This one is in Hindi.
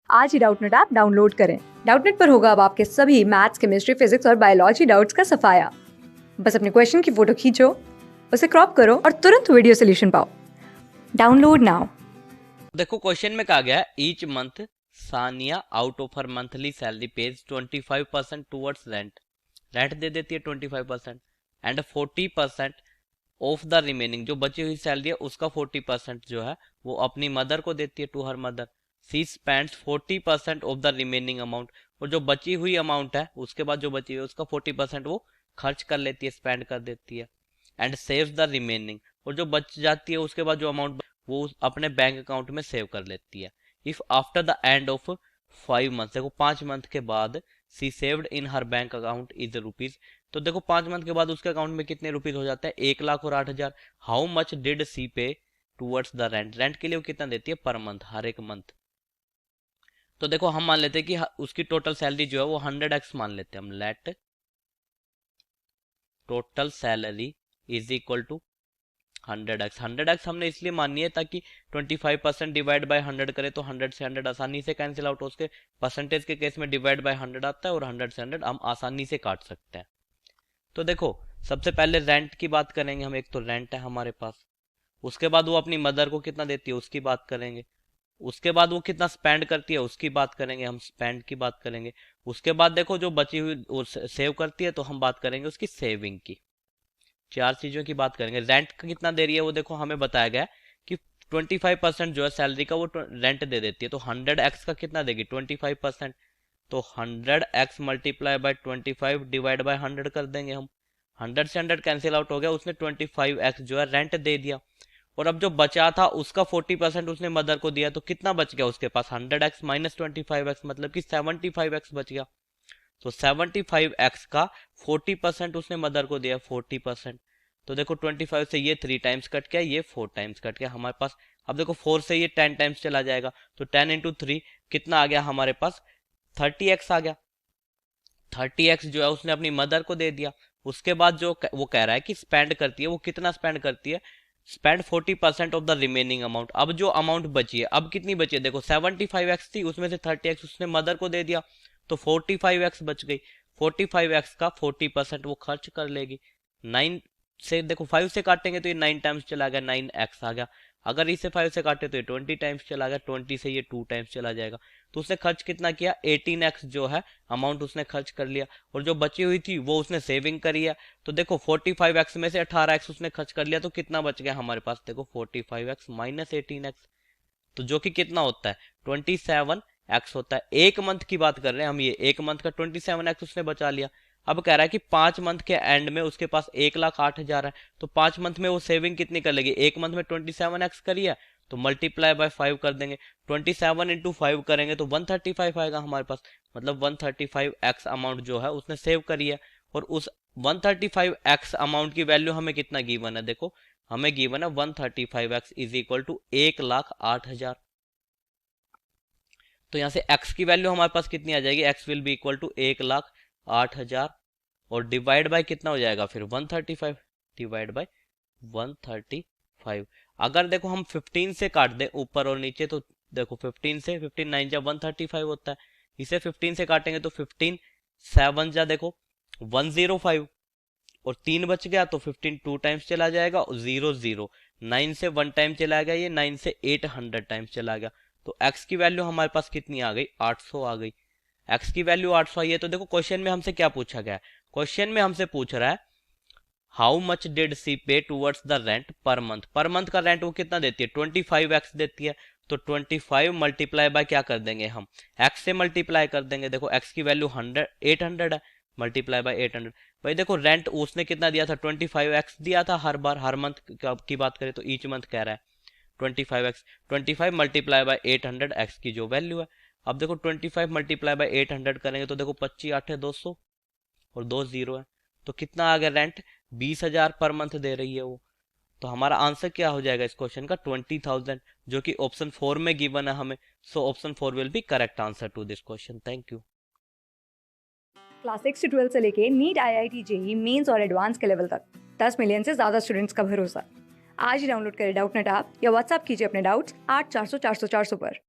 आज ही डाउटनेट ऐप डाउनलोड करें। डाउटनेट पर होगा अब आपके सभी मैथ्स, केमिस्ट्री, फिजिक्स और बायोलॉजी डाउट्स का सफाया। बस अपने क्वेश्चन की फोटो खींचो, उसे क्रॉप करो और तुरंत वीडियो सोल्यूशन पाओ। Download now. देखो क्वेश्चन में कहा गया each month Sania out of her monthly salary pays 25% towards rent. Rent दे देती है 25% एंड 40% ऑफ द रिमेनिंग, जो बची हुई सैलरी है उसका 40% जो है वो अपनी मदर को देती है, to her mother. She spends 40% of the remaining amount, और जो बची हुई अमाउंट है उसके बाद जो बची हुई है उसका 40% वो खर्च कर लेती है, स्पेंड कर देती है। एंड सेव्स द रिमेनिंग, और जो बच जाती है उसके बाद जो अमाउंट वो अपने बैंक अकाउंट में सेव कर लेती है। If after the end of 5 month, देखो 5 मंथ के बाद she saved in her bank account is rupees, तो देखो 5 मंथ के बाद उसके अकाउंट में कितने रुपीज हो जाते हैं, 1,08,000। हाउ मच डिड सी पे टूवर्ड्स द रेंट, रेंट के लिए वो कितना देती है पर मंथ, हर एक मंथ। तो देखो हम मान लेते हैं कि उसकी टोटल सैलरी जो है वो 100x मान लेते हैं हम। Let total salary is equal to 100x। 100x हमने इसलिए मानी है ताकि 25% डिवाइड बाय 100 करें तो 100 से 100 आसानी से कैंसिल आउट हो। उसके परसेंटेज के केस में डिवाइड बाय 100 आता है और 100 से 100 हम आसानी से काट सकते हैं। तो देखो सबसे पहले रेंट की बात करेंगे हम। एक तो रेंट है हमारे पास, उसके बाद वो अपनी मदर को कितना देती है उसकी बात करेंगे, उसके बाद वो कितना स्पेंड करती है उसकी बात करेंगे, हम स्पेंड की बात करेंगे। उसके बाद देखो जो बची हुई वो सेव करती है तो हम बात करेंगे उसकी सेविंग की। चार चीजों की बात करेंगे। रेंट का कितना दे रही है वो देखो हमें बताया गया है कि 25% जो है सैलरी का वो रेंट दे देती है, तो 100x का कितना देगी 25%, तो 100x multiply by 25 divide by 100 कर देंगे हम। 100 से 100 कैंसिल आउट हो गया, उसने 25x जो है रेंट दे दिया। और अब जो बचा था उसका 40% उसने मदर को दिया, तो कितना बच गया उसके पास 100x माइनस 25x, मतलब कि 75x बच गया। तो 75x का 40% उसने मदर को दिया 40%। तो देखो 25 से ये 3 टाइम्स कट गया, ये 4 टाइम्स कट गया हमारे पास। अब देखो 4 से ये 10 टाइम्स चला जाएगा, तो 10 इंटू 3 कितना आ गया हमारे पास 30x आ गया। 30x जो है उसने अपनी मदर को दे दिया। उसके बाद जो वो कह रहा है कि स्पेंड करती है, वो कितना स्पेंड करती है, spend 40% of the remaining amount. अब जो अमाउंट बची है, अब कितनी बची है देखो 75x थी, उसमें से 30x उसने मदर को दे दिया, तो 45x बच गई। 45x का 40% वो खर्च कर लेगी। 9 से देखो 5 से काटेंगे तो ये 9 टाइम्स चला गया, 9x आ गया। अगर इसे 5 से काटे तो ये 20 टाइम्स चला गया, 20 से ये 2 टाइम्स चला जाएगा। तो उसने खर्च कितना किया 18x जो है अमाउंट उसने खर्च कर लिया, और जो बची हुई थी वो उसने सेविंग करी है। तो देखो 45x में से 18x उसने खर्च कर लिया, तो कितना बच गया हमारे पास देखो 45x माइनस 18x, तो जो कि कितना होता है 27x होता है। एक मंथ की बात कर रहे हैं हम, ये एक मंथ का 27x उसने बचा लिया। अब कह रहा है कि 5 मंथ के एंड में उसके पास 1,08,000 है, तो 5 मंथ में वो सेविंग कितनी कर लेगी, एक मंथ में 27x करी है तो मल्टीप्लाई बाय 5 कर देंगे। 27 इंटू 5 करेंगे तो 135 आएगा हमारे पास, मतलब 135x अमाउंट जो है उसने सेव करी है। और उस 135x अमाउंट की वैल्यू हमें कितना गिवन है देखो, हमें गिवन है 135x इज इक्वल टू 1,08,000। तो यहाँ से x की वैल्यू हमारे पास कितनी आ जाएगी, x will be equal to 1,08,000, और डिवाइड बाय कितना हो जाएगा फिर 135, डिवाइड बाय 135। अगर देखो हम 15 से काट दें ऊपर और नीचे, तो देखो 15 से 15 9 जा 135 होता है, इसे 15 से काटेंगे तो 15 7 जा देखो 105, और 3 बच गया तो 15 2 टाइम्स चला जाएगा, और 0 0 9 से 1 टाइम चला गया, ये 9 से 800 टाइम्स चला गया। तो x की वैल्यू हमारे पास कितनी आ गई 800 आ गई। x की वैल्यू 800 आई है। तो देखो क्वेश्चन में हमसे क्या पूछा गया है, क्वेश्चन में हमसे पूछ रहा है हाउ मच डिड सी पे towards the rent per month. Per month का रेंट वो कितना देती है 25x देती है, तो 25 मल्टीप्लाई बाय क्या कर देंगे हम, x से मल्टीप्लाई कर देंगे। देखो x की वैल्यू 800 है, मल्टीप्लाई बाय 800। भाई देखो रेंट उसने कितना दिया था 25x दिया था हर बार, हर मंथ की बात करें तो ईच मंथ कह रहा है 25x, 25 मल्टीप्लाई बाय 800 x की जो वैल्यू है। अब देखो 25 मल्टीप्लाई बाय 800 करेंगे तो देखो 25 8 है 200, और 2 जीरो है, तो कितना आ गया रेंट 20,000 पर मंथ दे रही है वो। तो हमारा आंसर क्या हो जाएगा इस क्वेश्चन का 20,000, जो कि ऑप्शन 4 में गिवन है हमें। So option 4 will be correct answer to this question. Thank you. Class 6 से 12 से लेके नीट, IIT, जेई मेंस और एडवांस के लेवल तक 10 मिलियन से ज्यादा स्टूडेंट्स का भरोसा। आज ही डाउनलोड करें डाउटनेट ऐप या व्हाट्सएप कीजिए अपने डाउट्स 8400 400 400 पर।